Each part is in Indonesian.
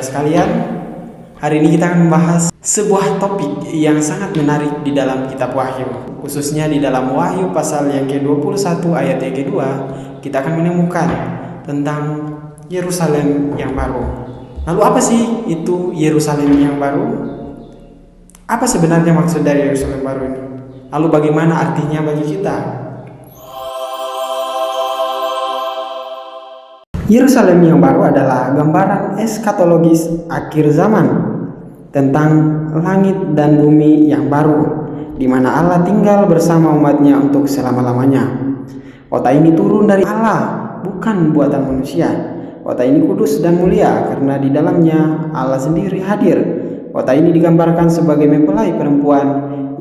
saudara sekalian, hari ini kita akan membahas sebuah topik yang sangat menarik di dalam kitab Wahyu. Khususnya di dalam Wahyu pasal yang ke-21 ayat yang kedua, kita akan menemukan tentang Yerusalem yang baru. Lalu apa sih itu Yerusalem yang baru? Apa sebenarnya maksud dari Yerusalem baru ini? Lalu bagaimana artinya bagi kita? Yerusalem yang baru adalah gambaran eskatologis akhir zaman tentang langit dan bumi yang baru, di mana Allah tinggal bersama umatnya untuk selama-lamanya. Kota ini turun dari Allah, bukan buatan manusia. Kota ini kudus dan mulia karena di dalamnya Allah sendiri hadir. Kota ini digambarkan sebagai mempelai perempuan,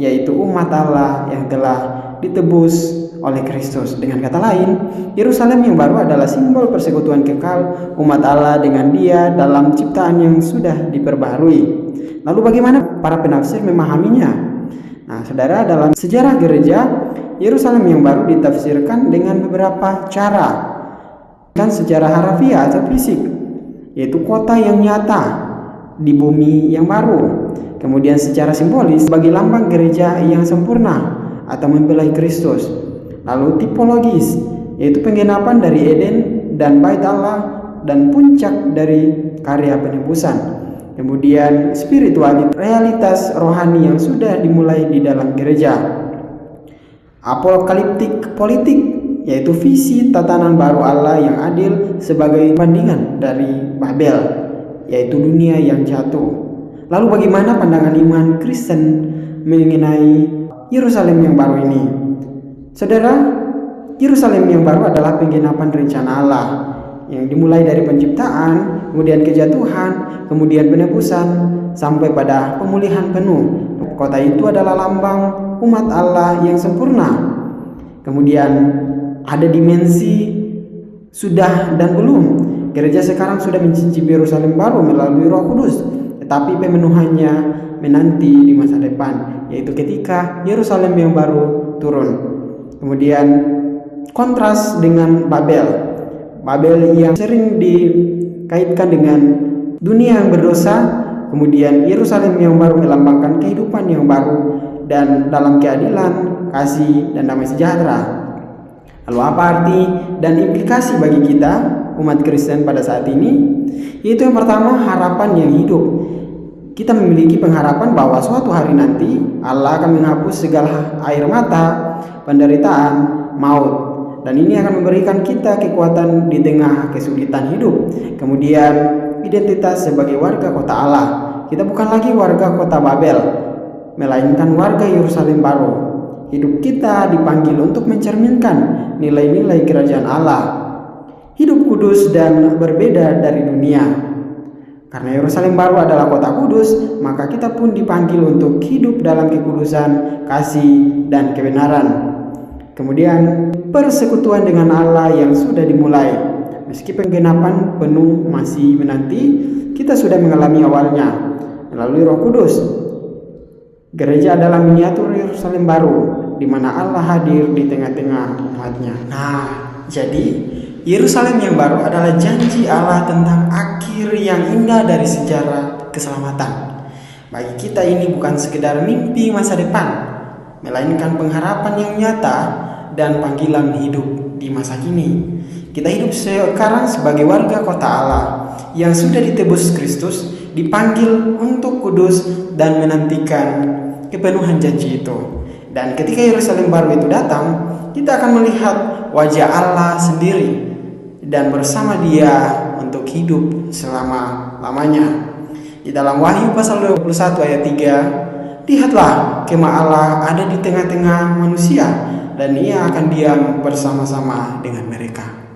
yaitu umat Allah yang telah ditebus oleh Kristus. Dengan kata lain, Yerusalem yang baru adalah simbol persekutuan kekal umat Allah dengan Dia dalam ciptaan yang sudah diperbaharui. Lalu bagaimana para penafsir memahaminya? Nah, saudara, dalam sejarah gereja, Yerusalem yang baru ditafsirkan dengan beberapa cara. Dan secara harafiah atau fisik, yaitu kota yang nyata di bumi yang baru. Kemudian secara simbolis sebagai lambang gereja yang sempurna atau mempelai Kristus. Lalu tipologis, yaitu penggenapan dari Eden dan Bait Allah dan puncak dari karya penebusan. Kemudian spiritualitas, realitas rohani yang sudah dimulai di dalam gereja. Apokaliptik politik, yaitu visi tatanan baru Allah yang adil sebagai bandingan dari Babel, yaitu dunia yang jatuh. Lalu bagaimana pandangan iman Kristen mengenai Yerusalem yang baru ini? Saudara, Yerusalem yang baru adalah penggenapan rencana Allah yang dimulai dari penciptaan, kemudian kejatuhan, kemudian penebusan, sampai pada pemulihan penuh. Kota itu adalah lambang umat Allah yang sempurna. Kemudian ada dimensi sudah dan belum. Gereja sekarang sudah mencicipi Yerusalem baru melalui Roh Kudus, tetapi pemenuhannya menanti di masa depan, yaitu ketika Yerusalem yang baru turun. Kemudian kontras dengan Babel yang sering dikaitkan dengan dunia yang berdosa. Kemudian Yerusalem yang baru melambangkan kehidupan yang baru dan dalam keadilan, kasih, dan damai sejahtera. Lalu apa arti dan implikasi bagi kita umat Kristen pada saat ini? Yaitu yang pertama, harapan yang hidup. Kita memiliki pengharapan bahwa suatu hari nanti Allah akan menghapus segala air mata, penderitaan, maut, dan ini akan memberikan kita kekuatan di tengah kesulitan hidup. Kemudian identitas sebagai warga kota Allah. Kita bukan lagi warga kota Babel, melainkan warga Yerusalem baru. Hidup kita dipanggil untuk mencerminkan nilai-nilai kerajaan Allah. Hidup kudus dan berbeda dari dunia. Karena Yerusalem baru adalah kota kudus, maka kita pun dipanggil untuk hidup dalam kekudusan, kasih, dan kebenaran. Kemudian persekutuan dengan Allah yang sudah dimulai. Meski penggenapan penuh masih menanti, kita sudah mengalami awalnya melalui Roh Kudus. Gereja adalah miniatur Yerusalem baru, di mana Allah hadir di tengah-tengah umatnya. Nah, jadi Yerusalem yang baru adalah janji Allah tentang akhir yang indah dari sejarah keselamatan. Bagi kita ini bukan sekedar mimpi masa depan, melainkan pengharapan yang nyata dan panggilan hidup di masa kini. Kita hidup sekarang sebagai warga kota Allah yang sudah ditebus Kristus, dipanggil untuk kudus dan menantikan kepenuhan janji itu. Dan ketika Yerusalem baru itu datang, kita akan melihat wajah Allah sendiri dan bersama Dia untuk hidup selama-lamanya. Di dalam Wahyu pasal 21 ayat 3, lihatlah kemah Allah ada di tengah-tengah manusia, dan Ia akan diam bersama-sama dengan mereka.